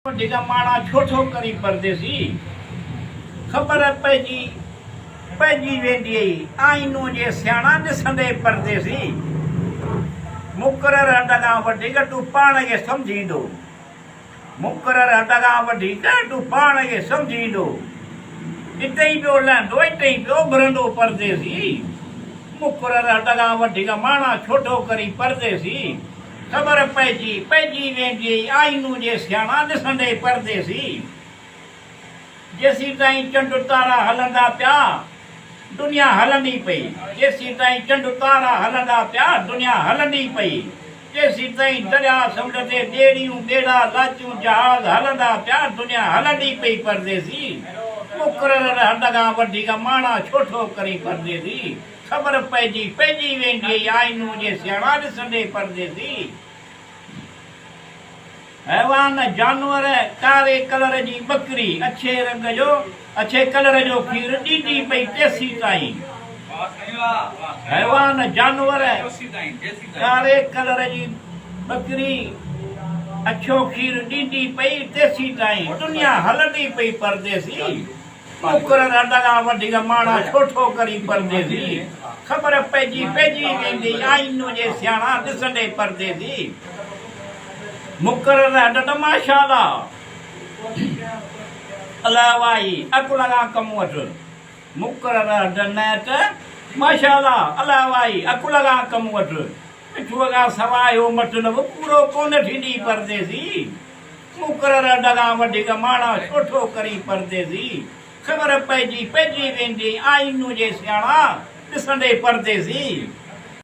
वॾा माणा छो छो करी परदेसी ख़बर पइजी वेंदी आईनू जे सियाणा ॾिसंदे परदेसी मुक़रर अॾ खां वधीक तूं पाण खे सम्झींदो मुक़रर अॾ खां वधीक तूं पाण खे सम्झींदो हिते ई पियो लहंदो हिते ई पियो भरंदो परदेसी मुक़रर अॾ खां वधीक माणा छो छो करी परदेसी ख़बर पइजी वेंदी आईनू जे सियाणा ॾिसंदे परदेसी जेसीं ताईं चंड तारा हलंदा पिया दुनिया हलंदी पई जेसीं ताईं चंड तारा हलंदा पिया दुनिया हलंदी पई जेसीं ताईं दरिया समुंड ते ॿेड़ियूं ॿेड़ा लाचियूं जहाज हलंदा पिया दुनिया हलंदी पई परदेसी मुक़रर अॾ खां वधीक माणा छो छो करी परदेसी ख़बर पइजी वेंदी आईनू जे सियाणा ॾिसंदे परदेसी हैवान जानवर कारे कलर जी बकरी अच्छे कलर जो खीर ॾींदी पई तेसी ताईं हैवान जानवर कारे कलर जी बकरी अच्छो खीर ॾींदी पई तेसी ताईं दुनिया हलंदी पई परदेसी मुक़रर अॾ खां वधीक माणा छो छो करी परदेसी ख़बर पइजी वेंदी आईनू जे सियाणा ॾिसंदे परदेसी मुक़रर अॾ त माशाला अलाह वाही अकुल खां कमु वठि मुक़रर अॾ न त माशाला अलाह वाही अकुल खां कमु वठि पिठूअ खां सवाइ हो मटनव पूरो कोन थींदी परदेसी मुक़रर अॾ खां वधीक माणा छो छो करी परदेसी ख़बर पइजी वेंदी आईनू जे सियाणा ॾिसंदे परदेसी।